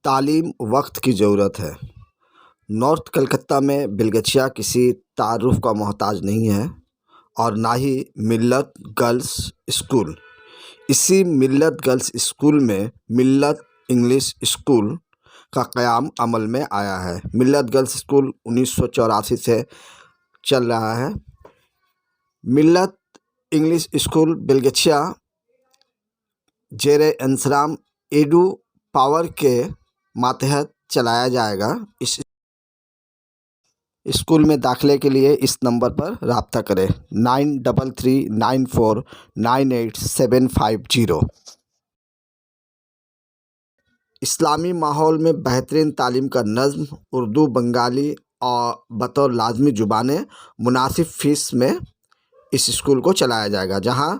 تعلیم وقت کی ضرورت ہے۔ نارتھ کلکتہ میں بلگچیا کسی تعارف کا محتاج نہیں ہے اور نہ ہی ملت گرلز اسکول۔ اسی ملت گرلز اسکول میں ملت انگلش اسکول کا قیام عمل میں آیا ہے۔ ملت گرلز اسکول 1984 سے چل رہا ہے۔ ملت انگلش اسکول بلگچیا زیر انصرام ایڈو پاور کے ماتحت چلایا جائے گا۔ اس اسکول میں داخلے کے لیے اس نمبر پر رابطہ کریں 9339498750۔ اسلامی ماحول میں بہترین تعلیم کا نظم اردو بنگالی اور بطور لازمی زبانیں مناسب فیس میں اس اسکول کو چلایا جائے گا، جہاں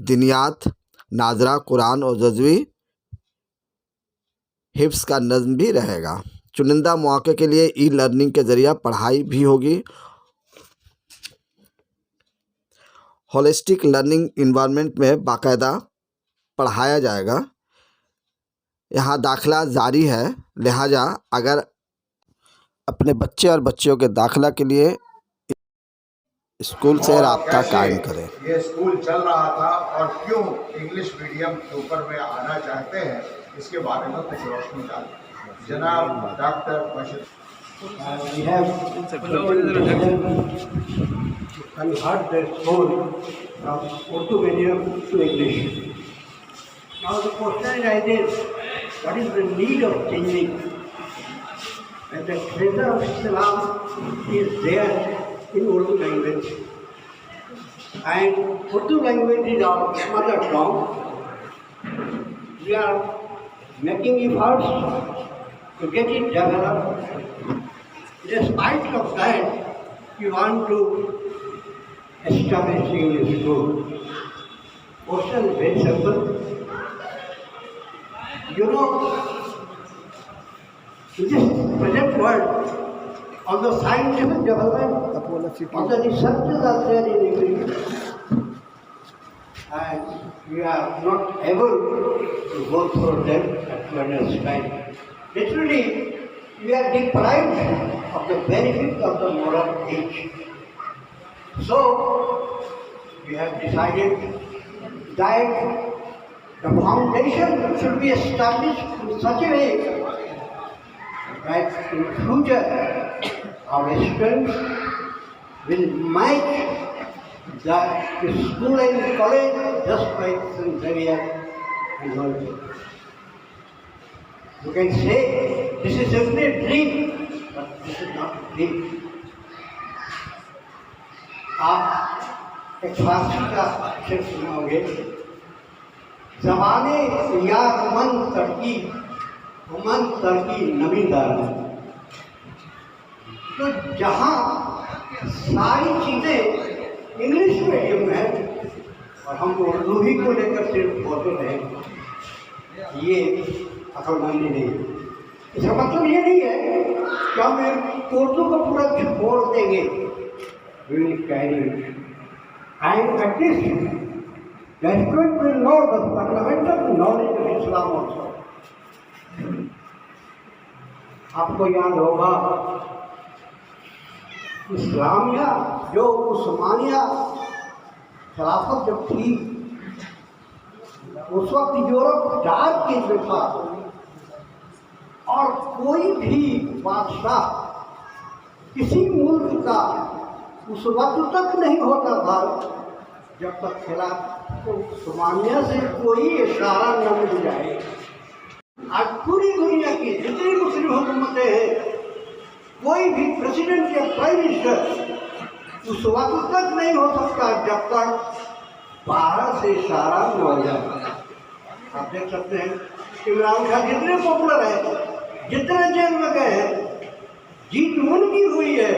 دینیات، ناظرہ قرآن اور جزوی حفظ کا نظم بھی رہے گا۔ چنندہ مواقع کے لیے ای لرننگ کے ذریعہ پڑھائی بھی ہوگی۔ ہولسٹک لرننگ انوائرمنٹ میں باقاعدہ پڑھایا جائے گا۔ یہاں داخلہ جاری ہے، لہٰذا اگر اپنے بچے اور بچیوں کے داخلہ کے لیے اسکول سے رابطہ قائم کریں۔ یہ اسکول چل رہا تھا اور کیوں انگلش میڈیم کے اوپر میں آنا چاہتے ہیں، اس کے بارے میں کچھ روشنی ڈالیں۔ جناب doctor Bashir we have convert the school from Urdu medium to English. Now the question arises, what is the need of changing? And the treasure of Islam is there in Urdu language. And Urdu language is our mother tongue. We are making efforts to get it developed. Despite of that, we want to establish English school. Question is very simple. You know, in this present world, all the scientific development, all the researches are there in English. And we are not able to go through them at one time. Literally, we are deprived of the benefit of the modern age. So, we have decided that the foundation should be established in such a way that in future our students will match the school and college just like St. Xavier and all. You can say this is simply a dream, but this is not a dream. آپ ایک فارسی کا شعر سنا ہوگے، زمانے یار من ترکی نمیدار ہے۔ تو جہاں ساری چیزیں انگلش میڈیم میں ہیں اور ہم اردو ہی کو لے کر صرف بولتے رہے، یہ عقل مندی نہیں ہے۔ اس کا مطلب یہ نہیں ہے کہ ہم اردو کو پورا چھوڑ دیں گے۔ We will carry it. And at least the student will know the fundamental knowledge of Islam also. آپ کو یاد ہوگا اسلامیہ جو عثمانیہ خلافت جب تھی، اس وقت یورپ ڈارک ایج میں تھا اور کوئی بھی بادشاہ کسی ملک کا اس وقت تک نہیں ہوتا تھا جب تک خلاف عثمانیہ سے کوئی اشارہ نہ مل جائے۔ آج پوری دنیا کی جتنی مسلم حکومتیں ہیں، کوئی بھی پریزیڈنٹ یا پرائم منسٹر اس وقت تک نہیں ہو سکتا جب تک باہر سے اشارہ نہ ہو جائے۔ آپ دیکھ سکتے ہیں عمران خان جتنے پاپولر ہیں، جتنے جیل میں گئے ہیں، جیت ان کی ہوئی ہے،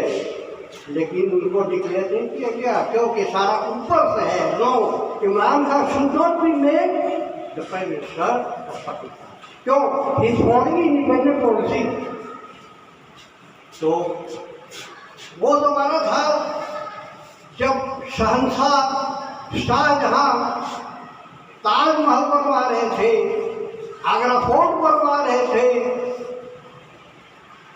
لیکن ان کو ڈکلیئر نہیں کیا گیا کیونکہ سارا اوپر سے ہے۔ نو، Imran Khan should not be made the prime minister of Pakistan. کیوں؟ he is following independent policy. تو وہ زمانہ تھا جب شہنشاہ شاہ جہاں تاج محل بنوا رہے تھے، آگرہ فورٹ بنوا رہے تھے،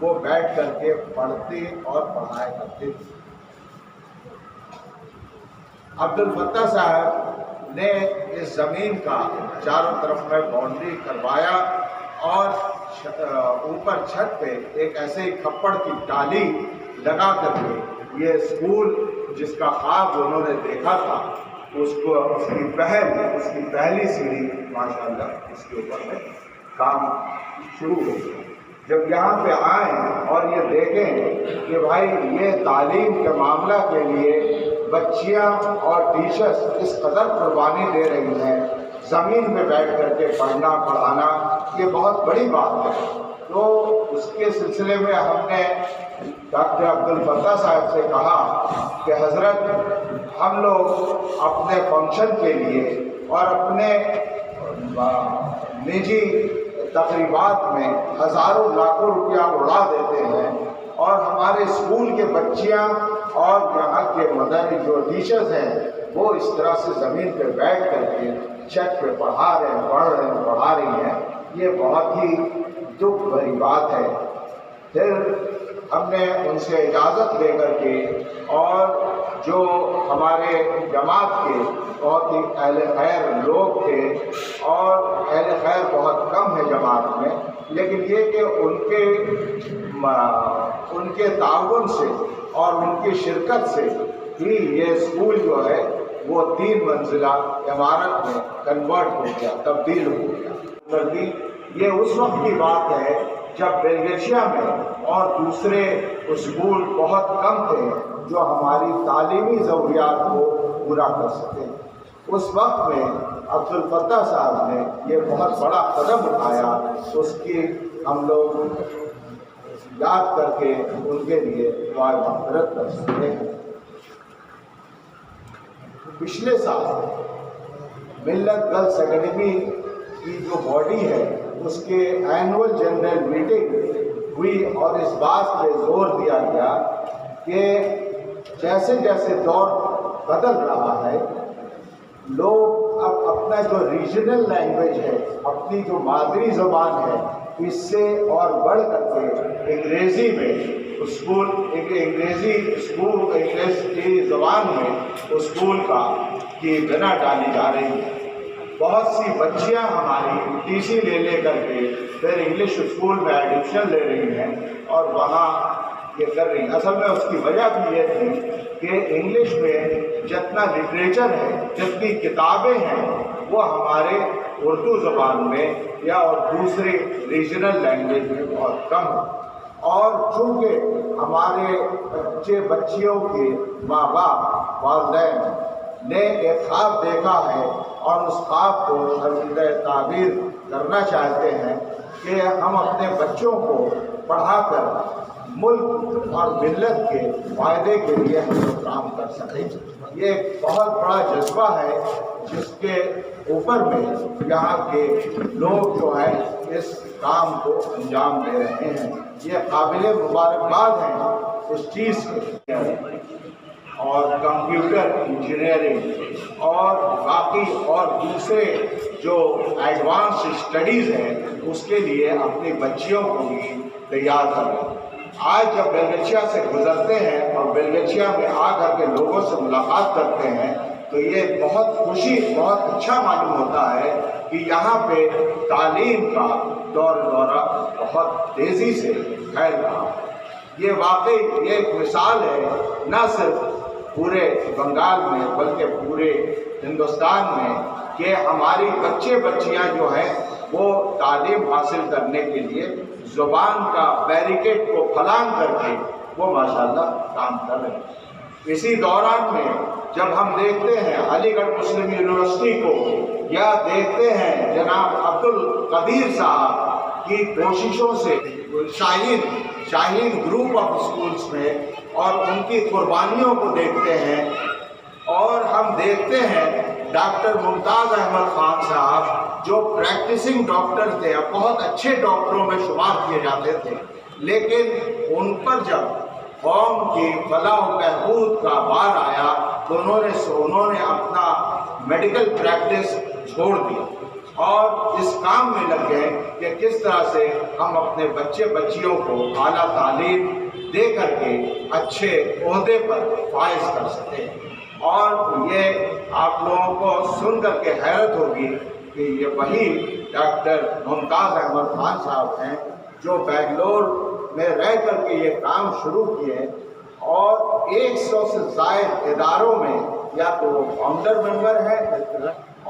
وہ بیٹھ کر کے پڑھتے اور پڑھایا کرتے تھے۔ عبدالفتاح صاحب نے اس زمین کا چاروں طرف میں باؤنڈری کروایا اور اوپر چھت پہ ایک ایسے ہی کھپڑ کی ٹالی لگا کر کے یہ اسکول جس کا خواب انہوں نے دیکھا تھا اس کی پہلی سیڑھی ماشاءاللہ اس کے اوپر میں کام شروع ہو گیا۔ جب یہاں پہ آئیں اور یہ دیکھیں کہ بھائی یہ تعلیم کے معاملہ کے لیے بچیاں اور ٹیچرز اس قدر قربانی دے رہی ہیں، زمین پہ بیٹھ کر کے پڑھنا پڑھانا یہ بہت بڑی بات ہے، تو اس کے سلسلے میں ہم نے ڈاکٹر عبدالفتاح صاحب سے کہا کہ حضرت ہم لوگ اپنے فنکشن کے لیے اور اپنے نجی تقریبات میں ہزاروں لاکھوں روپیہ اڑا دیتے ہیں اور ہمارے اسکول کے بچیاں اور یہاں کے مدنی جو ٹیچرز ہیں وہ اس طرح سے زمین پہ بیٹھ کر کے چھت پہ پڑھا رہے ہیں، پڑھ رہے ہیں، پڑھا رہی ہیں، یہ بہت ہی دکھ بھری بات ہے۔ پھر ہم نے ان سے اجازت لے کر کے اور جو ہمارے جماعت کے بہت ہی اہل خیر لوگ تھے اور اہل خیر بہت کم ہے جماعت میں، لیکن یہ کہ ان کے تعاون سے اور ان کی شرکت سے ہی یہ اسکول جو ہے وہ 3 منزلہ عمارت میں کنورٹ ہو گیا، تبدیل ہو گیا۔ یہ اس وقت کی بات ہے جب بیلگیشیا میں اور دوسرے اسکول بہت کم تھے جو ہماری تعلیمی ضروریات کو پورا کر سکیں۔ اس وقت میں عبدالفتاح صاحب نے یہ بہت بڑا قدم اٹھایا، اس کی ہم لوگ یاد کر کے ان کے لیے دعائے مغفرت کر سکتے ہیں۔ پچھلے سال ملت گرلز اکیڈمی کی جو باڈی ہے اس کے اینول جنرل میٹنگ ہوئی اور اس بات پہ زور دیا گیا کہ جیسے جیسے دور بدل رہا ہے لوگ اب اپنا جو ریجنل لینگویج ہے، اپنی جو مادری زبان ہے، اس سے اور بڑھ کر کے انگریزی میں انگریز کی زبان میں اسکول کی بنا ڈالی جا رہی ہے۔ بہت سی بچیاں ہماری ٹی سی لے کر کے پھر انگلش اسکول میں ایڈمیشن لے رہی ہیں اور وہاں یہ کر رہی ہیں۔ اصل میں اس کی وجہ بھی یہ تھی کہ انگلش میں جتنا لٹریچر ہے، جتنی کتابیں ہیں، وہ ہمارے اردو زبان میں یا اور دوسرے ریجنل لینگویج میں بہت کم ہے۔ اور چونکہ ہمارے بچیوں کے ماں باپ والدین نے ایک خواب دیکھا ہے اور اس خواب کو تجدید تعبیر کرنا چاہتے ہیں کہ ہم اپنے بچوں کو پڑھا کر ملک اور ملت کے فائدے کے لیے ہم لوگ کام کر سکیں، یہ ایک بہت بڑا جذبہ ہے جس کے اوپر میں یہاں کے لوگ جو ہیں اس کام کو انجام دے رہے ہیں۔ یہ قابل مبارکباد ہیں اس چیز کے، اور کمپیوٹر انجینئرنگ اور باقی اور دوسرے جو ایڈوانس اسٹڈیز ہیں اس کے لیے اپنی بچیوں کو بھی تیار کریں۔ آج جب بیلگیشیا سے گزرتے ہیں اور بیلگیشیا میں آ کر کے لوگوں سے ملاقات کرتے ہیں تو یہ بہت خوشی، بہت اچھا معلوم ہوتا ہے کہ یہاں پہ تعلیم کا دورہ بہت تیزی سے پھیل رہا ہے۔ یہ واقعی یہ ایک مثال ہے نہ صرف پورے بنگال میں بلکہ پورے ہندوستان میں کہ ہماری بچے بچیاں جو ہیں وہ تعلیم حاصل کرنے کے لیے زبان کا بیریکیڈ کو پھلانگ کر کے وہ ماشاءاللہ کام کر رہے ہیں۔ اسی دوران میں جب ہم دیکھتے ہیں علی گڑھ مسلم یونیورسٹی کو یا دیکھتے ہیں جناب عبدالقدیر صاحب کی کوششوں سے شاہین گروپ آف اسکولس میں اور ان کی قربانیوں کو دیکھتے ہیں، اور ہم دیکھتے ہیں ڈاکٹر ممتاز احمد خان صاحب جو پریکٹسنگ ڈاکٹر تھے، بہت اچھے ڈاکٹروں میں شمار کیے جاتے تھے، لیکن ان پر جب قوم کی فلاح و بہبود کا بار آیا تو انہوں نے اپنا میڈیکل پریکٹس چھوڑ دی اور اس کام میں لگ گئے کہ کس طرح سے ہم اپنے بچے بچیوں کو اعلیٰ تعلیم دے کر کے اچھے عہدے پر فائز کر سکیں۔ اور یہ آپ لوگوں کو سن کر کے حیرت ہوگی کہ یہ وہی ڈاکٹر ممتاز احمد خان صاحب ہیں جو بنگلور میں رہ کر کے یہ کام شروع کیے، اور 100 سے زائد اداروں میں یا تو وہ فاؤنڈر ممبر ہے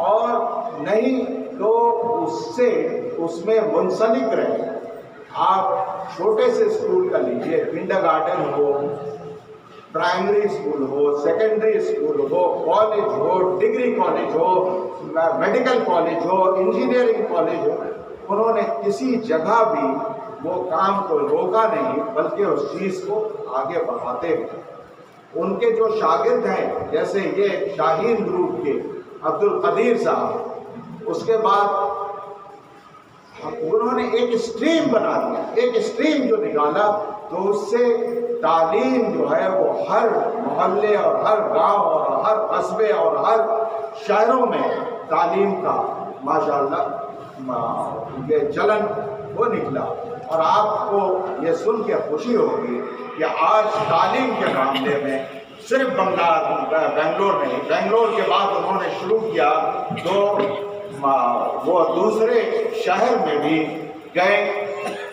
اور نہیں تو اس میں منسلک رہے۔ آپ چھوٹے سے اسکول کا لیجیے، کنڈر گارڈن ہو، پرائمری اسکول ہو، سیکنڈری اسکول ہو، کالج ہو، ڈگری کالج ہو، میڈیکل کالج ہو، انجینئرنگ کالج ہو، انہوں نے کسی جگہ بھی وہ کام کو روکا نہیں، بلکہ اس چیز کو آگے بڑھاتے گئے۔ ان کے جو شاگرد ہیں، جیسے یہ شاہین گروپ کے عبد القدیر صاحب، اس کے بعد انہوں نے ایک اسٹریم بنا دیا، ایک اسٹریم جو نکالا تو اس سے تعلیم جو ہے وہ ہر محلے اور ہر گاؤں اور ہر قصبے اور ہر شہروں میں تعلیم کا ماشاءاللہ یہ چلن وہ نکلا۔ اور آپ کو یہ سن کے خوشی ہوگی کہ آج تعلیم کے معاملے میں صرف بنگلور نہیں، بنگلور کے بعد انہوں نے شروع کیا تو وہ دوسرے شہر میں بھی گئے،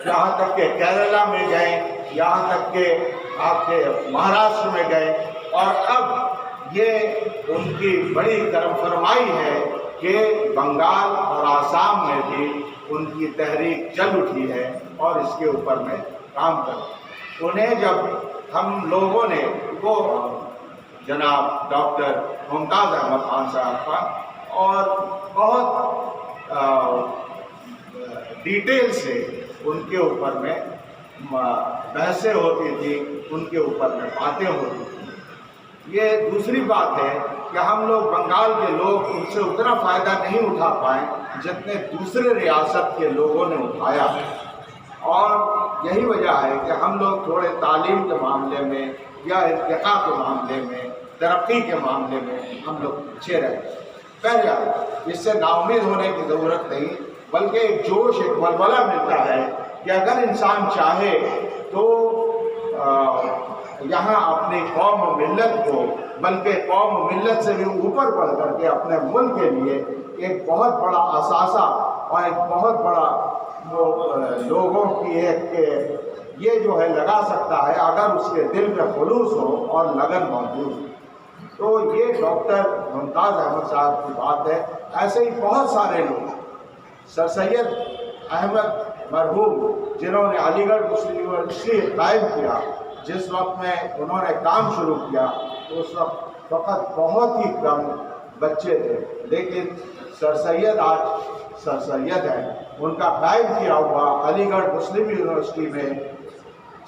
یہاں تک کہ کیرلا میں گئے، یہاں تک کہ آپ کے مہاراشٹر میں گئے، اور اب یہ ان کی بڑی کرم فرمائی ہے کہ بنگال اور آسام میں بھی ان کی تحریک چل اٹھی ہے اور اس کے اوپر میں کام کر۔ انہیں جب ہم لوگوں نے وہ جناب ڈاکٹر ممتاز احمد خان صاحب کا اور بہت ڈیٹیل سے ان کے اوپر میں بحثیں ہوتی تھی، ان کے اوپر میں باتیں ہوتی تھیں۔ یہ دوسری بات ہے کہ ہم لوگ بنگال کے لوگ ان سے اتنا فائدہ نہیں اٹھا پائے جتنے دوسرے ریاست کے لوگوں نے اٹھایا ہے، اور یہی وجہ ہے کہ ہم لوگ تھوڑے تعلیم کے معاملے میں یا ارتقاء کے معاملے میں، ترقی کے معاملے میں ہم لوگ پیچھے رہ گئے۔ بہرحال اس سے نا امید ہونے کی ضرورت نہیں، بلکہ ایک جوش، ایک ولولہ ملتا ہے کہ اگر انسان چاہے تو یہاں اپنی قوم و ملت کو، بلکہ قوم و ملت سے بھی اوپر بڑھ کر کے اپنے ملک کے لیے ایک بہت بڑا اثاثہ اور ایک بہت بڑا لوگوں کی ایک یہ جو ہے لگا سکتا ہے، اگر اس کے دل میں خلوص ہو اور لگن موجود ہو۔ تو یہ ڈاکٹر ممتاز احمد صاحب کی بات ہے۔ ایسے ہی بہت سارے لوگ، سر سید احمد مرحوم جنہوں نے علی گڑھ مسلم یونیورسٹی قائم کیا، جس وقت میں انہوں نے کام شروع کیا تو اس وقت فقط بہت ہی کم بچے تھے، لیکن سر سید آج سر سید ہیں۔ ان کا قائم کیا ہوا علی گڑھ مسلم یونیورسٹی میں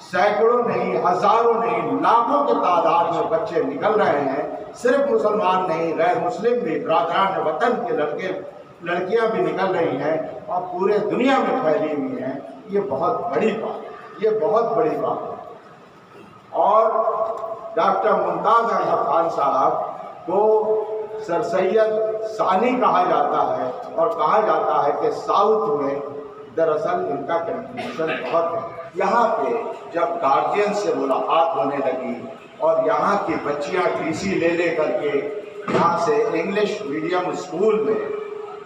سینکڑوں نہیں، ہزاروں نہیں، لاکھوں کی تعداد میں بچے نکل رہے ہیں۔ صرف مسلمان نہیں، غیر مسلم بھی، برادران وطن کے لڑکیاں بھی نکل رہی ہیں اور پورے دنیا میں پھیلی ہوئی ہیں۔ یہ بہت بڑی بات ہے، یہ بہت بڑی بات ہے۔ اور ڈاکٹر ممتاز احمد خان صاحب کو سر سید ثانی کہا جاتا ہے، اور کہا جاتا ہے کہ ساؤتھ میں دراصل ان کا کنٹریبیوشن بہت ہے۔ یہاں پہ جب گارجین سے ملاقات ہونے لگی اور یہاں کی بچیاں ٹی سی لے کر کے یہاں سے انگلش میڈیم اسکول میں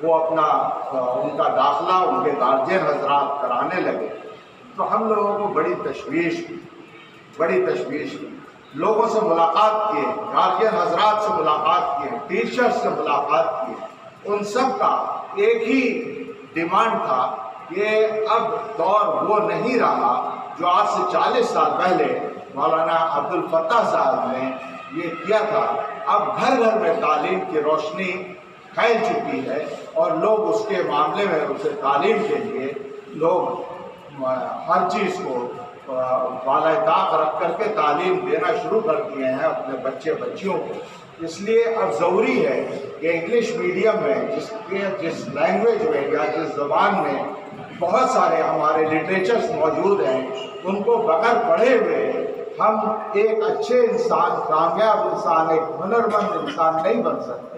وہ اپنا ان کا داخلہ ان کے گارجین حضرات کرانے لگے تو ہم لوگوں کو بڑی تشویش کی۔ لوگوں سے ملاقات کیے، گارجین حضرات سے ملاقات کیے، ٹیچر سے ملاقات کیے، ان سب کا ایک ہی ڈیمانڈ تھا کہ اب دور وہ نہیں رہا جو آج سے 40 سال پہلے مولانا عبد الفتاح صاحب نے یہ کیا تھا۔ اب گھر گھر میں تعلیم کی روشنی پھیل چکی ہے اور لوگ اس کے معاملے میں، اسے تعلیم کے لیے لوگ ہر چیز کو بالائے طاق رکھ کر کے تعلیم دینا شروع کر دیے ہیں اپنے بچے بچیوں کو۔ اس لیے اب ضروری ہے کہ انگلش میڈیم میں جس لینگویج میں یا جس زبان میں بہت سارے ہمارے لٹریچرز موجود ہیں، ان کو بغیر پڑھے ہوئے ہم ایک اچھے انسان، کامیاب انسان، ایک ہنرمند انسان نہیں بن سکتے۔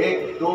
1-2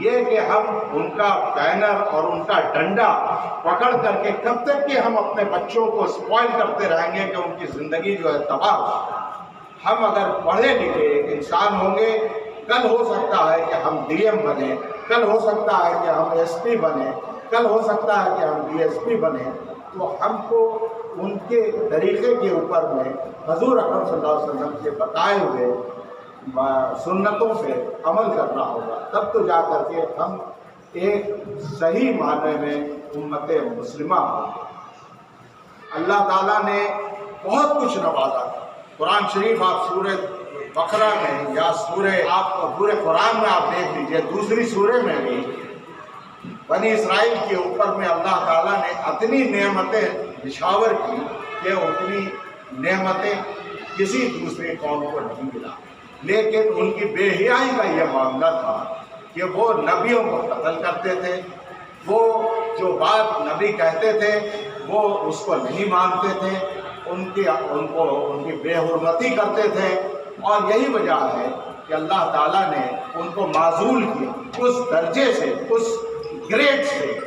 یہ کہ ہم ان کا بینر اور ان کا ڈنڈا پکڑ کر کے کب تک کہ ہم اپنے بچوں کو اسپوائل کرتے رہیں گے کہ ان کی زندگی جو ہے تباہ ہو۔ ہم اگر پڑھے لکھے ایک انسان ہوں گے، کل ہو سکتا ہے کہ ہم ڈی ایم بنیں، کل ہو سکتا ہے کہ ہم ایس پی بنیں، کل ہو سکتا ہے کہ ہم ڈی ایس پی بنیں، تو ہم کو ان کے طریقے کے اوپر میں حضور اکرم صلی اللہ علیہ وسلم کے بتائے ہوئے سنتوں پہ عمل کرنا ہوگا، تب تو جا کر کے ہم ایک صحیح معنی میں امت مسلمہ ہوں۔ اللہ تعالیٰ نے بہت کچھ نوازا۔ قرآن شریف آپ سورہ بقرہ میں یا آپ پورے قرآن میں آپ دیکھ لیجئے، دوسری سورہ میں بھی بنی اسرائیل کے اوپر میں اللہ تعالیٰ نے اتنی نعمتیں نچھاور کی کہ اتنی نعمتیں کسی دوسرے قوم کو نہیں ملا، لیکن ان کی بے حیائی کا یہ معاملہ تھا کہ وہ نبیوں کو قتل کرتے تھے، وہ جو بات نبی کہتے تھے وہ اس کو نہیں مانتے تھے، ان کی بے حرمتی کرتے تھے، اور یہی وجہ ہے کہ اللہ تعالیٰ نے ان کو معزول کیا، اس درجے سے، اس گریڈ سے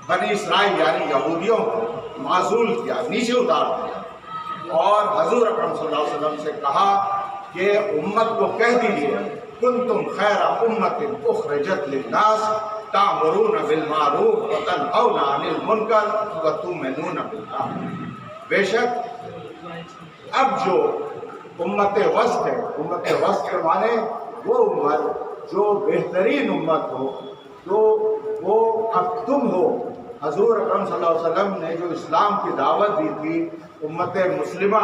بنی اسرائیل یعنی یہودیوں کو معزول کیا، نیچے اتار دیا، اور حضور اکرم صلی اللہ علیہ وسلم سے کہا کہ امت کو کہہ دیجیے کنتم خیر امت اخرجت للناس تأمرون بالمعروف وتنہون عن المنکر وتؤمنون باللہ۔ بے شک اب جو امت وسط ہے، امت وسط کے معنی وہ امت جو بہترین امت ہو، جو وہ اب تم ہو۔ حضور اکرم صلی اللہ علیہ وسلم نے جو اسلام کی دعوت دی تھی امت مسلمہ،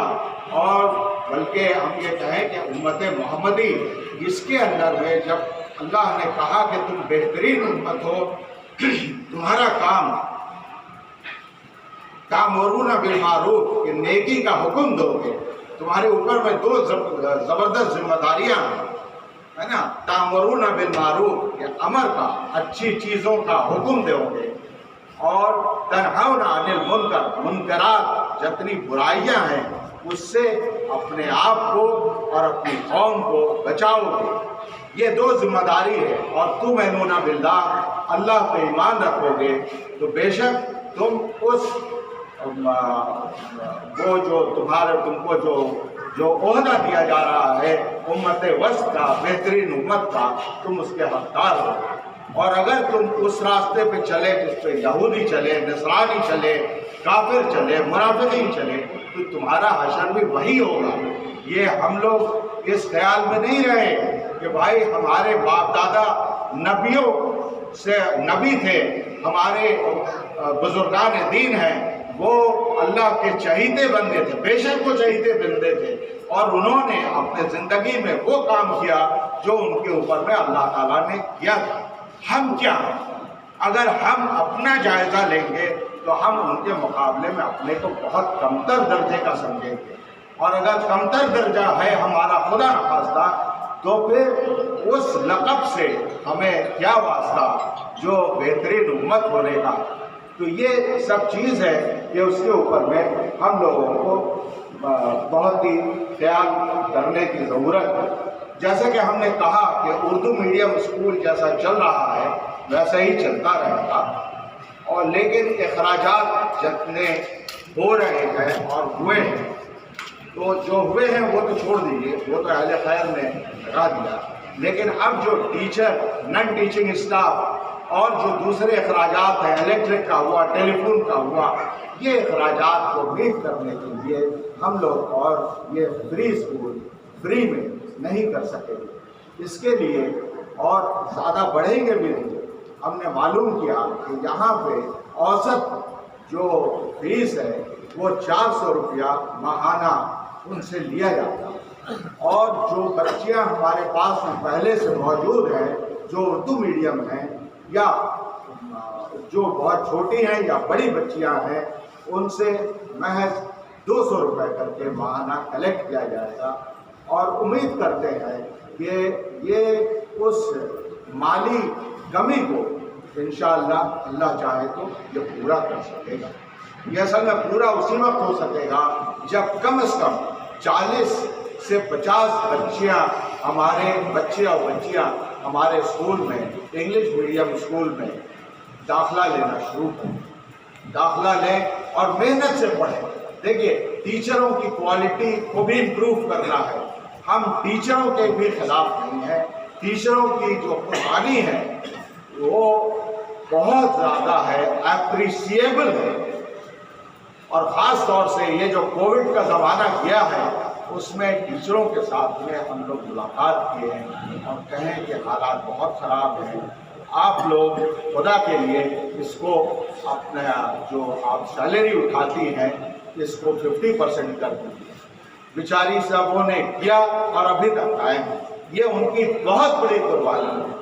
اور بلکہ ہم یہ کہیں کہ امت محمدی، اس کے اندر میں جب اللہ نے کہا کہ تم بہترین امت ہو، تمہارا کام تأمرون بالمعروف کہ نیکی کا حکم دو گے، تمہارے اوپر میں دو زبردست ذمہ داریاں ہیں، ہے نا، تأمرون بالمعروف کہ امر کا، اچھی چیزوں کا حکم دو گے، اور تنہون عن المنکر، منکرات جتنی برائیاں ہیں اس سے اپنے آپ کو اور اپنی قوم کو بچاؤ گے، یہ دو ذمہ داری ہے۔ اور تؤمنون باللہ، اللہ پہ ایمان رکھو گے تو بے شک تم اس وہ جو تم کو جو عہدہ دیا جا رہا ہے امت وسط کا، بہترین امت کا، تم اس کے حقدار ہو۔ اور اگر تم اس راستے پہ چلے جس پہ یہودی چلے، نصرانی چلے، کافر چلے، منافقین چلے، تو تمہارا حشر بھی وہی ہوگا۔ یہ ہم لوگ اس خیال میں نہیں رہے کہ بھائی ہمارے باپ دادا نبیوں سے نبی تھے، ہمارے بزرگان دین ہیں، وہ اللہ کے چہیتے بندے تھے، بے شک وہ چہیتے بندے تھے، اور انہوں نے اپنے زندگی میں وہ کام کیا جو ان کے اوپر میں اللہ تعالیٰ نے کیا تھا۔ ہم کیا ہیں؟ اگر ہم اپنا جائزہ لیں گے تو ہم ان کے مقابلے میں اپنے کو بہت کمتر درجے کا سمجھیں گے، اور اگر کمتر درجہ ہے ہمارا خدا نخواستہ، تو پھر اس لقب سے ہمیں کیا واسطہ جو بہترین امت ہونے کا۔ تو یہ سب چیز ہے کہ اس کے اوپر میں ہم لوگوں کو بہت ہی خیال کرنے کی ضرورت ہے۔ جیسے کہ ہم نے کہا کہ اردو میڈیم اسکول جیسا چل رہا ہے ویسا ہی چلتا رہے گا، اور لیکن اخراجات جتنے ہو رہے ہیں اور ہوئے ہیں، تو جو ہوئے ہیں وہ تو چھوڑ دیجیے، وہ تو اہل خیر نے لگا دیا، لیکن اب جو ٹیچر، نن ٹیچنگ اسٹاف اور جو دوسرے اخراجات ہیں، الیکٹرک کا ہوا، ٹیلی فون کا ہوا، یہ اخراجات کو میٹ کرنے کے لیے ہم لوگ اور یہ فری اسکول فری میں نہیں کر سکیں گے، اس کے لیے اور زیادہ بڑھیں گے بھی نہیں۔ ہم نے معلوم کیا کہ یہاں پہ اوسط جو فیس ہے وہ 400 روپیہ ماہانہ ان سے لیا جاتا ہے، اور جو بچیاں ہمارے پاس میں پہلے سے موجود ہیں جو اردو میڈیم ہیں یا جو بہت چھوٹی ہیں یا بڑی بچیاں ہیں، ان سے محض 200 روپے کر کے ماہانہ کلیکٹ کیا جائے گا، اور امید کرتے ہیں کہ یہ اس مالی کمی کو انشاءاللہ اللہ چاہے تو یہ پورا کر سکے گا۔ یہ اصل میں پورا اسی وقت ہو سکے گا جب کم از کم 40 سے 50 بچیاں، ہمارے بچے اور بچیاں ہمارے اسکول میں انگلش میڈیم اسکول میں داخلہ لینا شروع کریں، داخلہ لیں اور محنت سے پڑھیں۔ دیکھیے ٹیچروں کی کوالٹی کو بھی امپروو کرنا ہے، ہم ٹیچروں کے بھی خلاف نہیں ہیں، ٹیچروں کی جو قربانی ہے وہ بہت زیادہ ہے، اپریشیبل ہے، اور خاص طور سے یہ جو کووڈ کا زمانہ گیا ہے اس میں ٹیچروں کے ساتھ میں ہم لوگ ملاقات کیے ہیں اور کہیں کہ حالات بہت خراب ہیں، آپ لوگ خدا کے لیے اس کو اپنا جو آپ سیلری اٹھاتی ہیں اس کو 50% کر دیجیے۔ بیچاری صاحبوں نے کیا اور ابھی تک قائم ہے، یہ ان کی بہت بڑی قربانی ہے۔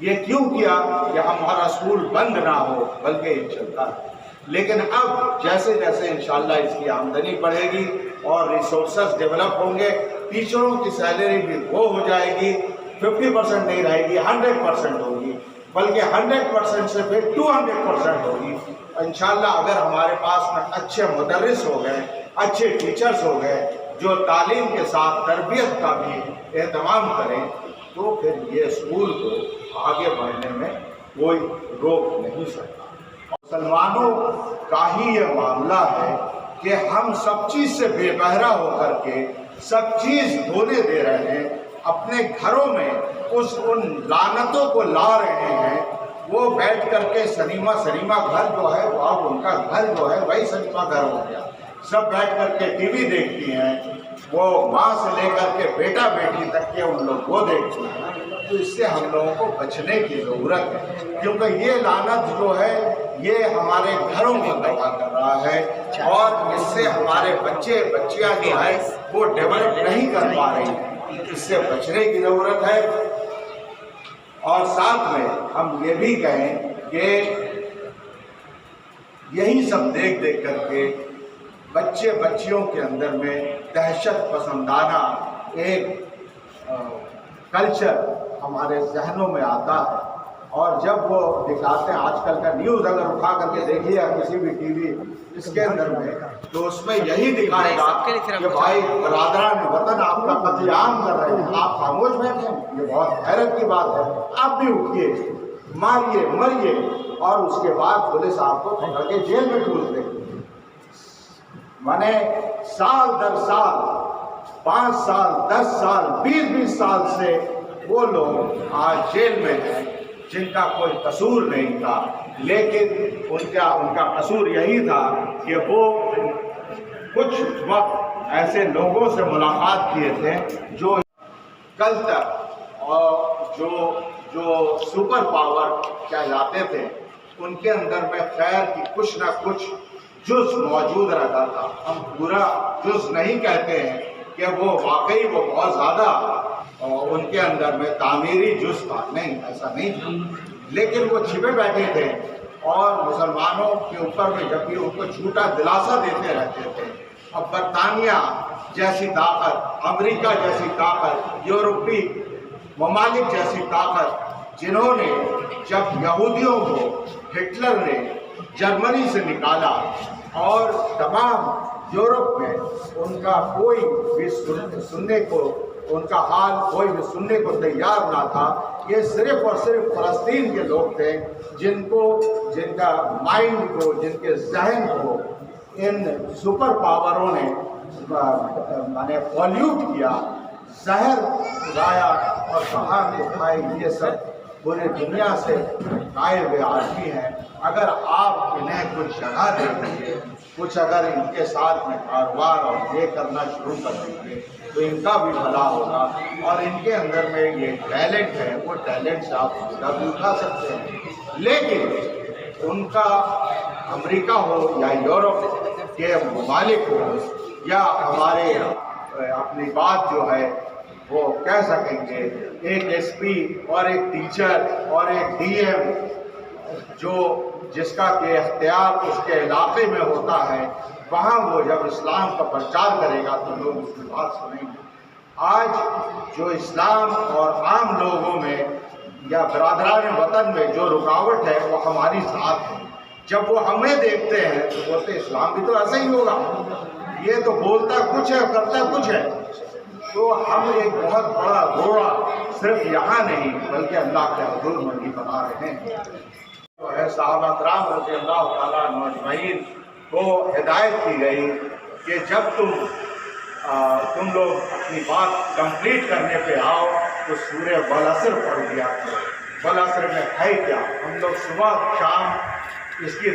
یہ کیوں کیا کہ ہمارا اسکول بند نہ ہو بلکہ یہ چلتا ہے، لیکن اب جیسے جیسے انشاءاللہ اس کی آمدنی بڑھے گی اور ریسورسز ڈیولپ ہوں گے، ٹیچروں کی سیلری بھی وہ ہو جائے گی، 50% نہیں رہے گی، 100% ہوگی، بلکہ 100% سے پھر 200% ہوگی انشاءاللہ۔ اگر ہمارے پاس میں اچھے مدرس ہو گئے، اچھے ٹیچرز ہو گئے جو تعلیم کے ساتھ تربیت کا بھی اہتمام کریں، تو پھر یہ اسکول کو آگے بڑھنے میں کوئی روک نہیں سکتا۔ مسلمانوں کا ہی یہ معاملہ ہے کہ ہم سب چیز سے بے بہرا ہو کر کے سب چیز دھونے دے رہے ہیں، اپنے گھروں میں ان لعنتوں کو لا رہے ہیں۔ وہ بیٹھ کر کے سنیما گھر جو ہے وہ اب ان کا گھر جو ہے وہی سنیما گھر ہو گیا، سب بیٹھ کر کے ٹی وی دیکھتی ہیں، وہ ماں سے لے کر کے بیٹا بیٹی تک کے ان لوگ وہ دیکھتے ہیں۔ تو اس سے ہم لوگوں کو بچنے کی ضرورت ہے، کیونکہ یہ لعنت جو ہے یہ ہمارے گھروں کو تباہ کر رہا ہے اور اس سے ہمارے بچیاں جو ہے وہ ڈیولپ نہیں کر پا رہی ہیں، اس سے بچنے کی ضرورت ہے۔ اور ساتھ میں ہم یہ بھی کہیں کہ یہی سب دیکھ کر کے بچیوں کے اندر میں دہشت پسندانہ ایک کلچر ہمارے ذہنوں میں آتا ہے، اور جب وہ دکھاتے ہیں آج کل کا نیوز اگر اٹھا کر کے دیکھیے کسی بھی ٹی وی اس کے اندر میں، تو اس میں یہی دکھائے گا کہ بھائی برادران وطن آپ کا قتل عام کر رہے ہیں، آپ خاموش بیٹھے ہیں، یہ بہت حیرت کی بات ہے، آپ بھی اٹھیے، ماریے مریے، اور اس کے بعد پولیس آپ کو پکڑ کے جیل میں ٹھوس دے۔ سال در سال 5 سال 10 سال 20 سال سے وہ لوگ آج جیل میں ہیں جن کا کوئی قصور نہیں تھا، لیکن ان کا قصور یہی تھا کہ وہ کچھ وقت ایسے لوگوں سے ملاقات کیے تھے جو کل تک اور جو سپر پاور کہلاتے تھے، ان کے اندر میں خیر کی کچھ نہ کچھ جز موجود رہتا تھا۔ ہم پورا جز نہیں کہتے ہیں کہ وہ واقعی وہ بہت زیادہ ان کے اندر میں تعمیری جز تھا، نہیں، ایسا نہیں تھا، لیکن وہ چھپے بیٹھے تھے اور مسلمانوں کے اوپر میں جب بھی ان کو جھوٹا دلاسا دیتے رہتے تھے۔ اب برطانیہ جیسی طاقت، امریکہ جیسی طاقت، یورپی ممالک جیسی طاقت، جنہوں نے جب یہودیوں کو ہٹلر نے جرمنی سے نکالا اور تمام یورپ میں ان کا کوئی بھی سننے کو، ان کا حال کوئی بھی سننے کو تیار نہ تھا، یہ صرف اور صرف فلسطین کے لوگ تھے جن کا مائنڈ کو، جن کے ذہن کو ان سپر پاوروں نے پولیوٹ کیا، زہر اگایا اور کہا کہ بھائی یہ سب پورے دنیا سے آئے ہوئے آدمی ہیں، اگر آپ انہیں کچھ جگہ دیں گے، کچھ اگر ان کے ساتھ میں کاروبار اور یہ کرنا شروع کر دیں گے تو ان کا بھی بھلا ہوگا، اور ان کے اندر میں یہ ٹیلنٹ ہے، وہ ٹیلنٹ سے آپ فائدہ بھی اٹھا سکتے ہیں۔ لیکن ان کا امریکہ ہو یا یورپ کے ممالک ہو یا ہمارے اپنی بات جو ہے وہ کہہ سکیں گے، ایک ایس پی اور ایک ٹیچر اور ایک ڈی ایم جس کا کہ اختیار اس کے علاقے میں ہوتا ہے، وہاں وہ جب اسلام کا پرچار کرے گا تو لوگ اس کی بات سنیں گے۔ آج جو اسلام اور عام لوگوں میں یا برادران وطن میں جو رکاوٹ ہے وہ ہماری ذات ہے۔ جب وہ ہمیں دیکھتے ہیں تو بولتے اسلام بھی تو ایسا ہی ہوگا، یہ تو بولتا کچھ ہے کرتا کچھ ہے۔ تو ہم ایک بہت بڑا روڑا صرف یہاں نہیں بلکہ اللہ کے حضور میں بھی بنا رہے ہیں۔ جو ہے صحابہ کرام رضی اللہ تعالیٰ عنہ اجمعین کو ہدایت کی گئی کہ جب تم لوگ اپنی بات کمپلیٹ کرنے پہ آؤ تو سورہ والعصر پڑھ دیا کرو۔ والعصر میں ہے کیا؟ ہم لوگ صبح شام اس کی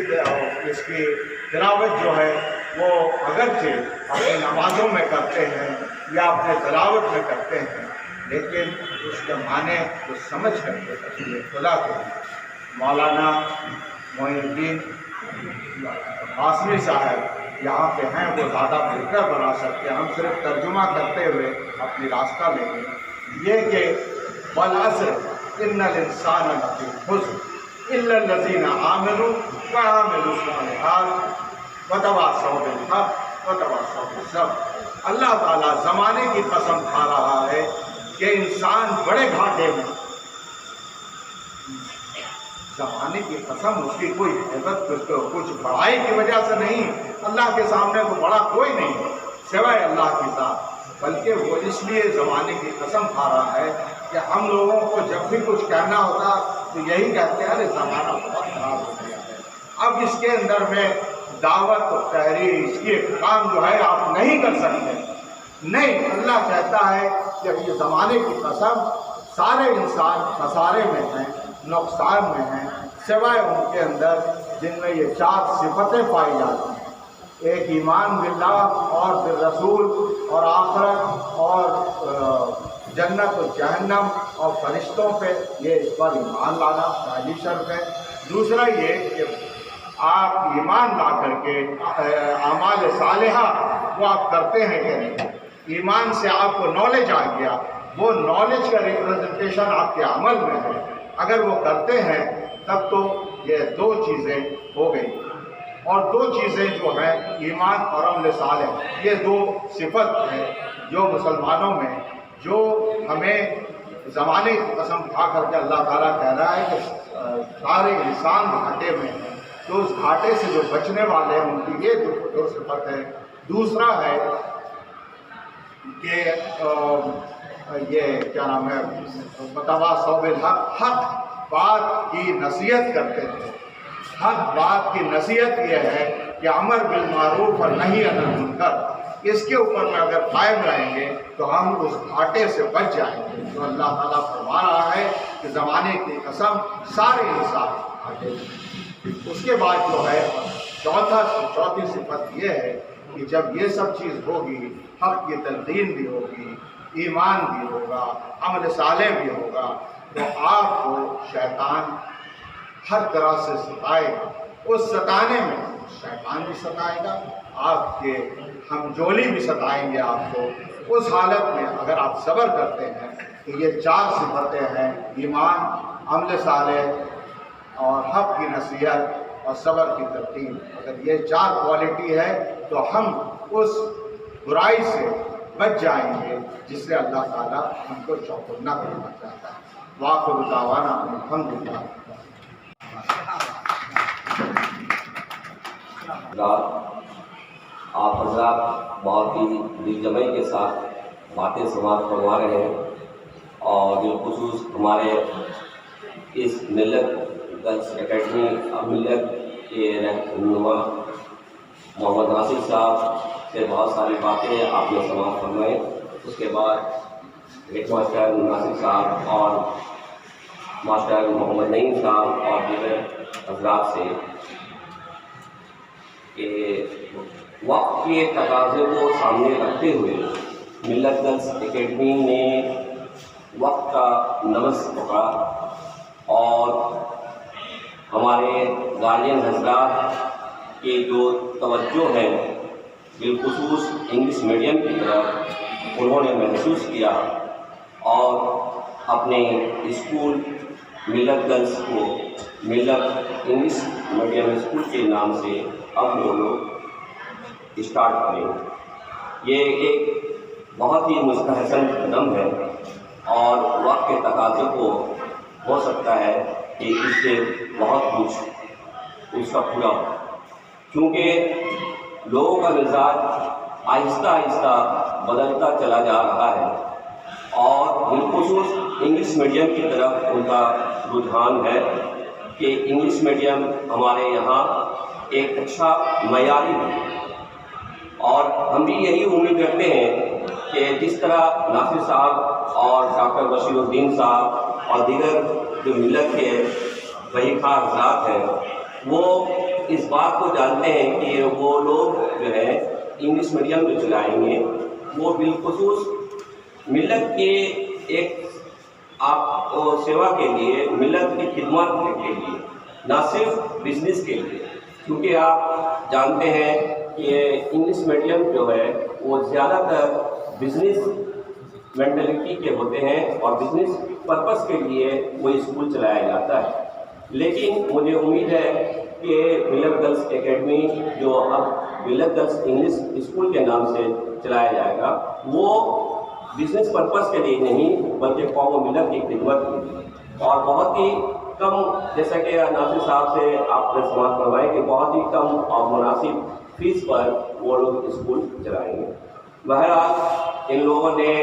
تلاوت جو ہے وہ اگرچہ اپنی نمازوں میں کرتے ہیں یا اپنے تلاوت میں کرتے ہیں، لیکن اس کے معنی کو سمجھ کر کے تفصیل خدا کے مولانا معین الدین قاسمی صاحب یہاں پہ ہیں، وہ زیادہ بہتر بنا سکتے ہیں۔ ہم صرف ترجمہ کرتے ہوئے اپنی راستہ لیں گے، یہ کہ والعصر ان الانسان لفی خسر الا الذین آمنوا وعملوا الصالحات وتواصوا بالحق وتواصوا بالصبر۔ اللہ تعالیٰ زمانے کی قسم کھا رہا ہے کہ انسان بڑے گھاٹے میں، زمانے کی قسم، اس کی کوئی حیبت کچھ بڑائی کی وجہ سے نہیں، اللہ کے سامنے وہ بڑا کوئی نہیں سوائے اللہ کی ذات، بلکہ وہ اس لیے زمانے کی قسم کھا رہا ہے کہ ہم لوگوں کو جب بھی کچھ کہنا ہوتا تو یہی کہتے ہیں ارے زمانہ بہت خراب ہو گیا ہے، اب اس کے اندر میں دعوت و تحریر اس کی کام جو ہے آپ نہیں کر سکتے۔ نہیں، اللہ کہتا ہے کہ یہ زمانے کی قسم، سارے انسان خسارے میں ہیں، نقصان میں ہیں، سوائے ان کے اندر جن میں یہ 4 صفتیں پائی جاتی ہیں، ایک ایمان باللہ اور بالرسول اور آخرت اور جنت و جہنم اور فرشتوں پہ، یہ اس پر ایمان لانا پہلی شرط ہے۔ دوسرا یہ کہ آپ ایمان لا کر کے اعمال صالحہ وہ آپ کرتے ہیں کہ نہیں، ایمان سے آپ کو نالج آ گیا، وہ نالج کا ریپرزنٹیشن آپ کے عمل میں ہے، اگر وہ کرتے ہیں تب تو یہ 2 چیزیں ہو گئی۔ اور 2 چیزیں جو ہیں ایمان اور عمل صالح، یہ 2 صفت ہیں جو مسلمانوں میں، جو ہمیں زمانے کی قسم کھا کر کے اللہ تعالیٰ کہہ رہا ہے کہ سارے انسان گھاٹے میں ہیں، تو اس گھاٹے سے جو بچنے والے ہیں ان کی یہ 2 صفت ہے۔ دوسرا ہے کہ یہ کیا نام ہے، متواصوا بالحق، حق بات کی نصیحت کرتے تھے۔ حق بات کی نصیحت یہ ہے کہ امر بالمعروف اور نہی عن المنکر، اس کے اوپر میں اگر قائم رہیں گے تو ہم اس گھاٹے سے بچ جائیں گے۔ تو اللہ تعالیٰ فرما رہا ہے کہ زمانے کی قسم سارے انسان گھاٹے میں۔ اس کے بعد جو ہے چوتھی صفت یہ ہے کہ جب یہ سب چیز ہوگی، حق کی تلقین بھی ہوگی، ایمان بھی ہوگا، عمل صالح بھی ہوگا، تو آپ کو شیطان ہر طرح سے ستائے گا۔ اس ستانے میں شیطان بھی ستائے گا، آپ کے ہمجولی بھی ستائیں گے آپ کو۔ اس حالت میں اگر آپ صبر کرتے ہیں تو یہ 4 صفتیں ہیں، ایمان، عمل صالح اور حق کی نصیحت اور صبر کی تلقین، اگر یہ 4 کوالٹی ہے تو ہم اس برائی سے بچ جائیں گے جس سے اللہ تعالیٰ ہم کو چوکنا کرنا چاہتا ہے۔ وآخر دعوانا الحمدللہ۔ آپ حضرات بہت ہی دل جمعی کے ساتھ باتیں سماعت فرما رہے ہیں، اور بالخصوص ہمارے اس ملت گرلس اکیڈمی ملت کے رہنما محمد ناصر صاحب سے بہت ساری باتیں آپ نے سماعت فرمائیں۔ اس کے بعد ہیڈ ماسٹر ناصر صاحب اور ماسٹر محمد نعیم صاحب اور دیگر حضرات سے کہ وقت کے تقاضے کو سامنے رکھتے ہوئے ملت گرلس اکیڈمی نے وقت کا نبض پکڑا، اور ہمارے گارجین حضرات کی جو توجہ ہے بالخصوص انگلش میڈیم کی طرف انہوں نے محسوس کیا، اور اپنے اسکول ملت گرلس کو ملت انگلش میڈیم اسکول کے نام سے اب وہ لوگ اسٹارٹ کریں۔ یہ ایک بہت ہی مستحسن قدم ہے، اور وقت کے تقاضے کو ہو سکتا ہے کہ اس سے بہت کچھ اس کا پورا ہو، کیونکہ لوگوں کا مزاج آہستہ آہستہ بدلتا چلا جا رہا ہے، اور بالخصوص انگلش میڈیم کی طرف ان کا رجحان ہے کہ انگلش میڈیم ہمارے یہاں ایک اچھا معیاری ہے، اور ہم بھی یہی امید رکھتے ہیں کہ جس طرح ناصر صاحب اور ڈاکٹر بشیر الدین صاحب اور دیگر جو ملت کے وہی خواہ حضرات ہیں وہ اس بات کو جانتے ہیں کہ وہ لوگ جو ہے انگلش میڈیم جو چلائیں گے وہ بالخصوص ملت کے ایک آپ سیوا کے لیے، ملت کی خدمت کے لیے، نہ صرف بزنس کے لیے، کیونکہ آپ جانتے ہیں کہ انگلش میڈیم جو ہے وہ زیادہ تر بزنس مینٹلٹی کے ہوتے ہیں اور بزنس پرپس کے لیے وہ اسکول چلایا جاتا ہے۔ لیکن مجھے امید ہے کہ ملت گرلز اکیڈمی جو اب ملت گرلز انگلش اسکول کے نام سے چلایا جائے گا وہ بزنس پرپس کے لیے نہیں بلکہ قوم و ملت کی خدمت کے لیے، اور بہت ہی کم، جیسا کہ ناصر صاحب سے آپ نے سماعت کروائی کہ بہت ہی کم اور مناسب فیس پر وہ لوگ اسکول چلائیں گے۔ بہرحال ان لوگوں نے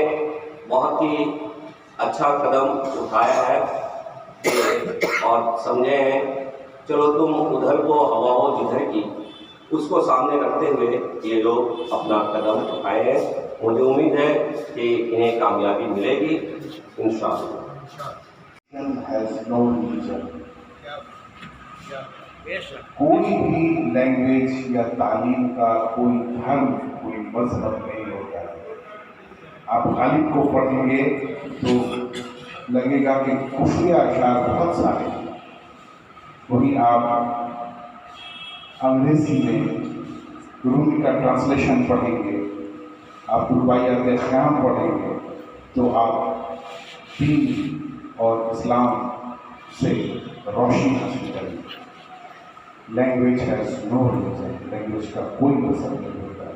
بہت ہی اچھا قدم اٹھایا ہے اور سمجھے ہیں چلو تم ادھر کو ہوا ہو جدھر کی، اس کو سامنے رکھتے ہوئے یہ لوگ اپنا قدم اٹھائے ہیں۔ مجھے امید ہے کہ انہیں کامیابی ملے گی انشاءاللہ۔ has no religion. کوئی بھی لینگویج یا تعلیم کا کوئی دھرم، کوئی مذہب نہیں ہوتا ہے۔ آپ غالب کو پڑھیں گے تو لگے گا کہ کفری اشعار بہت سارے ہیں، وہی آپ انگریزی میں رومی کا ٹرانسلیشن پڑھیں گے، آپ رباعیات خیام پڑھیں گے تو آپ دین اور اسلام سے روشنی حاصل کریں گے۔ Language has no religion, language کا کوئی مذہب نہیں ہوتا۔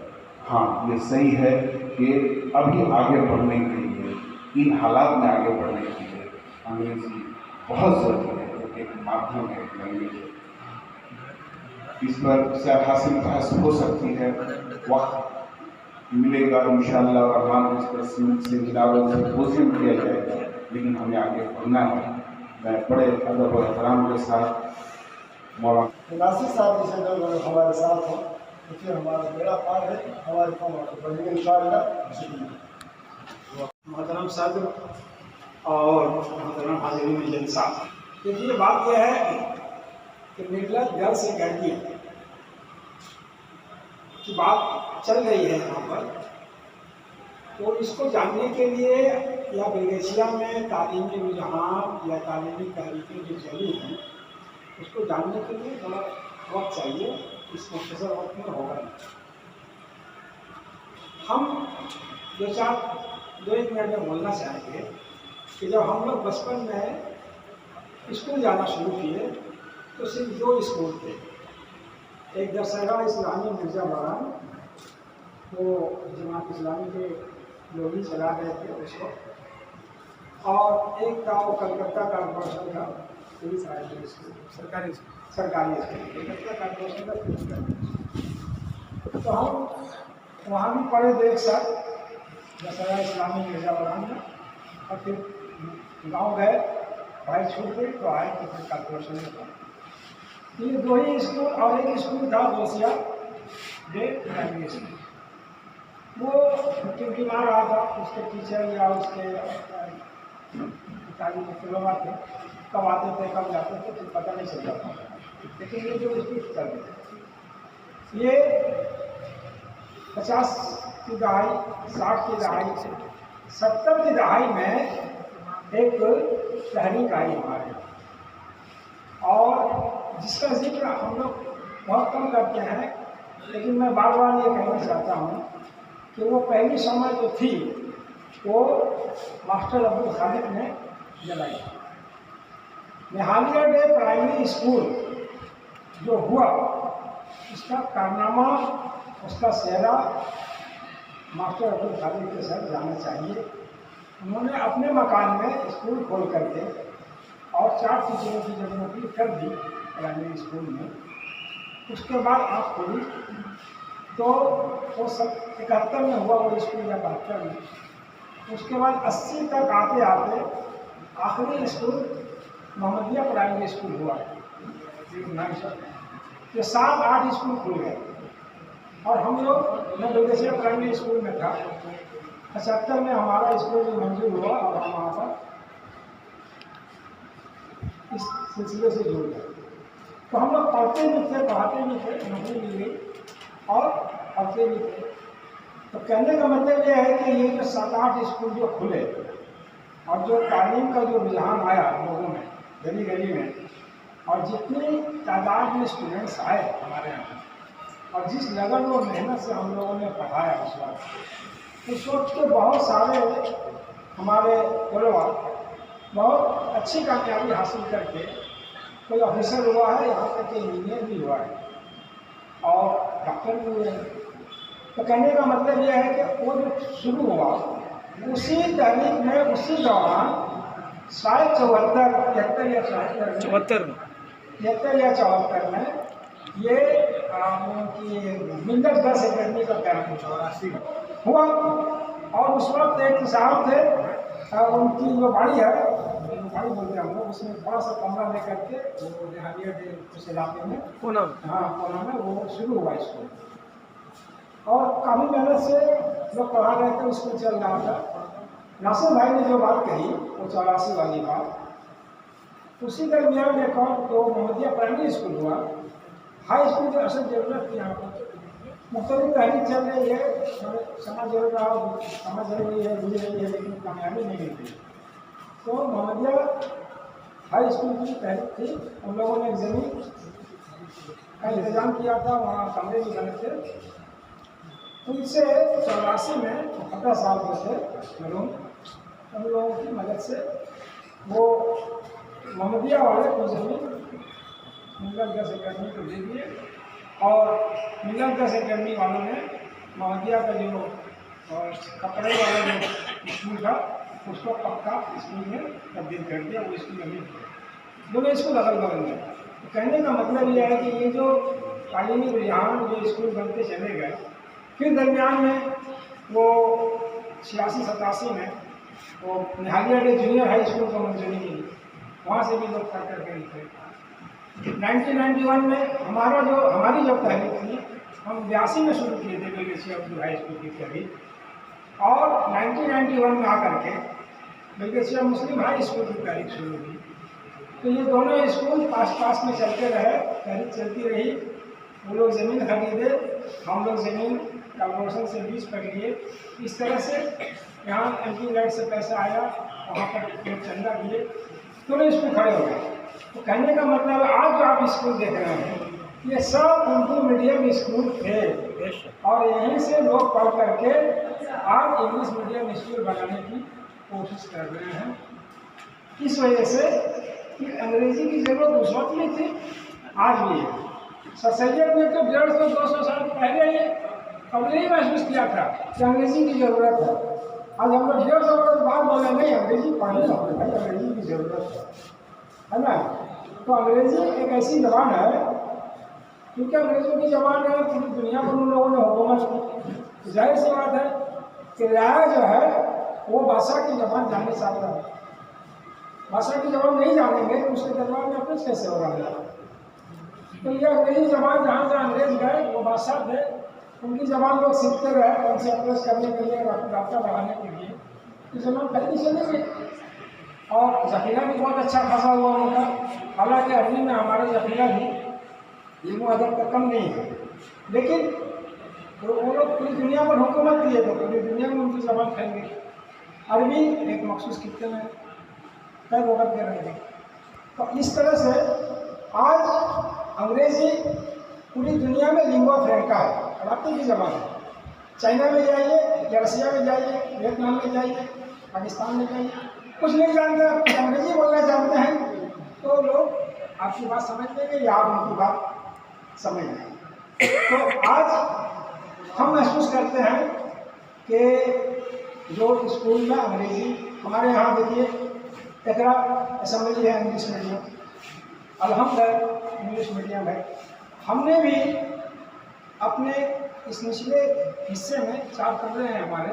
ہاں یہ صحیح ہے کہ ابھی آگے بڑھنے کے لیے، ان حالات میں آگے بڑھنے کے لیے انگریزی بہت ضروری ہے، ایک مادھیم ہے، ایک لینگویج ہے۔ اس پر زیادہ حاصل بحث ہو سکتی ہے، وقت ملے گا انشاءاللہ الرحمن، اس پر سیمینار اور سمپوزیم کیا جائے گا، لیکن ہمیں آگے بڑھنا ہے۔ میں بڑے ادب و احترام کے ساتھ مولانا ناصر صاحب جیسے لوگ ہمارے ساتھ ہیں تو پھر ہمارا بیڑا پار ہے، ہماری قوم آگے بڑھے گی انشاءاللہ۔ محترم صدر اور محترم حاضرین جلسہ، یہ بات یہ ہے کہ ملت گرلز اکیڈمی کی بات چل رہی ہے یہاں پر، تو اس کو جاننے کے لیے یا بلگیشیا میں تعلیمی رجحان یا تعلیمی تحریکیں جو چلی ہیں اس کو جاننے کے لیے تھوڑا وقت چاہیے، اس مختصر وقت میں ہوگا نہیں۔ ہم دو ایک منٹ میں بولنا چاہیں گے کہ جب ہم لوگ بچپن میں اسکول جانا شروع کیے تو صرف 2 اسکول تھے، ایک درسگاہ اسلامی مرزا باران، وہ جماعت اسلامی کے لوگ ہی چلا رہے تھے اس وقت، اور ایک تھا وہ کلکتہ کارپوریشن کا پولیس ہائی اسکول، سرکاری اسکول، کلکتہ کارپوریشن کا پولیس اسکول۔ تو ہم وہاں بھی پڑھے تھے ایک ساتھ، درسگاہ اسلامی مرزا باران میں، اور پھر گاؤں گئے، پڑھائی چھوٹ گئی تو آئے تو پھر کارپوریشن میں پڑھا۔ یہ 2 ہی اسکول، اور ایک اسکول تھا دوسیا ڈے پرائمری اسکول، وہ ٹمٹما رہا تھا، اس کے ٹیچر یا اس کے تعلیم کے طلباء تھے، کب آتے تھے کب جاتے تھے تو پتہ نہیں چل جاتا تھا، لیکن یہ جو اسکول چل رہے تھے یہ 50 کی دہائی، 60 کی دہائی، 70 کی دہائی میں ایک تحریک آئی ہمارے، اور جس کا ذکر ہم لوگ بہت کم کرتے ہیں، لیکن میں بار بار یہ کہنا چاہتا ہوں کہ وہ پہلی شمع جو تھی وہ ماسٹر عبدالخالق نے جلائی۔ نہالیہ ڈے پرائمری اسکول جو ہوا اس کا کارنامہ، اس کا سہرا ماسٹر عبدالخالق کے ساتھ جانا چاہیے۔ انہوں نے اپنے مکان میں اسکول کھول کر کے اور 4 ٹیچروں کی جگہ کر دی پرائمری اسکول میں، اس کے بعد آپ کھولی تو وہ سب 71 میں ہوا وہ اسکول یا 72 میں، اس کے بعد 80 تک آتے آتے آخری اسکول محمدیہ پرائمری اسکول ہوا ہے. یہ 7-8 اسکول کھل گئے اور ہم لوگ میں بلگیشیا پرائمری اسکول میں تھا. 75 میں ہمارا اسکول بھی منظور ہوا اور ہم وہاں پر اس سلسلے سے جڑ گئے. تو ہم لوگ پڑھتے بھی تھے, پڑھاتے بھی تھے, نوکری مل گئی اور پڑھتے بھی تھے. تو کہنے کا مطلب یہ ہے کہ یہ جو 7-8 اسکول جو کھلے اور جو تعلیم کا جو رجحان آیا لوگوں میں گلی گلی میں, اور جتنی تعداد میں اسٹوڈنٹس آئے ہمارے یہاں اور جس لگن اور محنت سے ہم لوگوں نے پڑھایا اس وقت کے بہت سارے ہمارے طلباء بہت اچھی کامیابی حاصل کر کے کوئی آفیسر ہوا ہے, یہاں تک کہ انجینئر بھی ہوا ہے اور ڈاکٹر بھی ہوئے ہیں. تو کہنے کا مطلب یہ ہے کہ وہ جو شروع ہوا اسی تحریک میں اسی دوران شاید 74 یا 74 میں یہ ملت گرلس اکیڈمی کا کیمپ 84 ہوا. اور اس وقت ایک صاحب تھے, ان کی جو باڑی ہے, باڑی بولتے ہیں ہم لوگ, اس میں تھوڑا سا کمرہ لے کر کے وہ دیہاتی اس علاقے میں پونا میں وہ شروع ہوا اسکول. اور کافی محنت سے لوگ پڑھا رہے تھے, اسکول چل رہا تھا. ناصر بھائی نے جو بات کہی وہ 84 والی بات, اسی درمیان ایک اور تو محمدیہ پرائمری اسکول ہوا. ہائی اسکول کی اصل ضرورت تھی یہاں پر, مختلف تحریک چل رہی ہے, سمجھ رہی ہے, بجھ رہی ہے, لیکن کامیابی نہیں مل رہی. تو محمدیہ ہائی اسکول کی تحریک تھی. ان لوگوں نے ایک زمین کا انتظام کیا تھا, وہاں کمرے بھی بنے تھے. ان سے 84 میں 15 سال کے تھے مرحوم, ان لوگوں کی مدد سے وہ محمدیہ والے کو زمین ملت گرلس اکیڈمی کو دے دیے اور ملت گرلس اکیڈمی والوں نے محمدیہ کا جو کپڑے والا جو اسکول تھا اس کو پکا اسکول میں تبدیل کر دیا. وہ اسکول ابھی دونوں اسکول اگل بغل میں. کہنے کا مطلب یہ ہے کہ یہ جو تعلیمی رجحان جو اسکول بنتے چلے گئے, پھر درمیان میں وہ 86-87 میں وہ نہالیہ ڈے جونیئر ہائی اسکول کو منظوری ملی, وہاں سے بھی لوگ پڑھ کر کے نکلے. 1991 میں ہماری جو تحریک تھی ہم 82 میں شروع کیے تھے بلگیشیا اردو ہائی اسکول کی تحریک, اور 1991 میں آ کر کے بلگیشیا مسلم ہائی اسکول کی تحریک شروع ہوئی. تو یہ دونوں اسکول پاس میں چلتے رہے, تحریک چلتی رہی. وہ لوگ زمین خریدے, ہم لوگ زمین کارپوریشن سے لیز پر لیے. اس طرح سے یہاں MP لائٹ سے پیسہ آیا, وہاں پر لوگ چندہ دیے, دونوں اسکول کھڑے ہو گئے. تو کہنے کا مطلب آج جو آپ اسکول دیکھ رہے ہیں یہ سب اردو میڈیم اسکول تھے, اور یہیں سے لوگ پڑھ کر کے آج انگلش میڈیم اسکول بنانے کی کوشش کر رہے ہیں. اس وجہ سے کہ انگریزی کی ضرورت اس وقت میں تھی, آج بھی ہے. سر سید نے تو 150-200 سال پہلے ہی قبل ہی محسوس کیا تھا کہ انگریزی کی ضرورت ہے. آج ہم لوگ 150 برس بعد بولے نہیں, انگریزی پڑھنے ہوتے بھائی, انگریزی کی ضرورت ہے نا. تو انگریزی ایک ایسی زبان ہے, کیونکہ انگریزوں کی زبان ہے, پوری دنیا پر ان لوگوں نے حکومت کی. ظاہر سی بات ہے کہ رعایا جو ہے وہ بادشاہ کی زبان جاننے چاہتا ہے. بادشاہ کی زبان نہیں جانیں گے تو اس کے دربار میں اپنے کیسے ہوگا. تو یہ انگریزی زبان جہاں جہاں انگریز گئے وہ بادشاہ تھے, ان کی زبان لوگ سیکھتے رہے, ان سے اپریس کرنے کے لیے, رابطہ بڑھانے کے لیے. یہ زبان پھیلتی چلے گئی اور ذخیرہ بھی بہت اچھا خاصا ہوا ان کا. حالانکہ عربی میں ہمارا ذخیرہ بھی علم و ادب کا کم نہیں ہے, لیکن وہ لوگ پوری دنیا پر حکومت کیے تو پوری دنیا میں ان کی زبان پھیل گئی. عربی ایک مخصوص خطے میں کئی وقت دے رہے ہیں. تو اس طرح سے آج انگریزی پوری دنیا میں لنگوا فرینکا ہے, رابطے کی زبان ہے. چائنا میں جائیے یا رشیا میں جائیے, ویتنام میں جائیے, پاکستان میں جائیے, کچھ نہیں جانتے, انگریزی بولنا جانتے ہیں تو لوگ آپ کی بات سمجھ لیں گے یا آپ ان کی بات سمجھ لیں گے. تو آج ہم محسوس کرتے ہیں کہ جو اسکول میں انگریزی, ہمارے یہاں دیکھیے اقرا اسمبلی ہے انگلش میڈیم, الحمد ہے انگلش میڈیم ہے. ہم نے بھی اپنے اس نچلے حصے میں 4 کمرے ہیں ہمارے,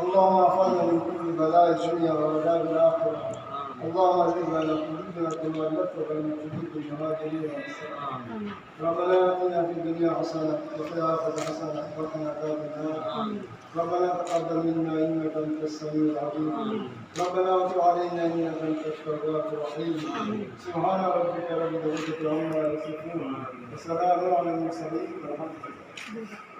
اللهم احفظنا من كل بلاء الدنيا وعذاب الاخره. اللهم اجعلنا على قلوبنا كما ولدت بين قلوب المهاجرين والانصار. ربنا اتنا في الدنيا حسنه وفي الاخره حسنه وقنا عذاب النار. ربنا تقبل منا انك انت السميع العليم. ربنا وتب علينا انك انت التواب الرحيم. سبحان ربك رب العزه عما يصفون وسلام على المرسلين والحمد لله.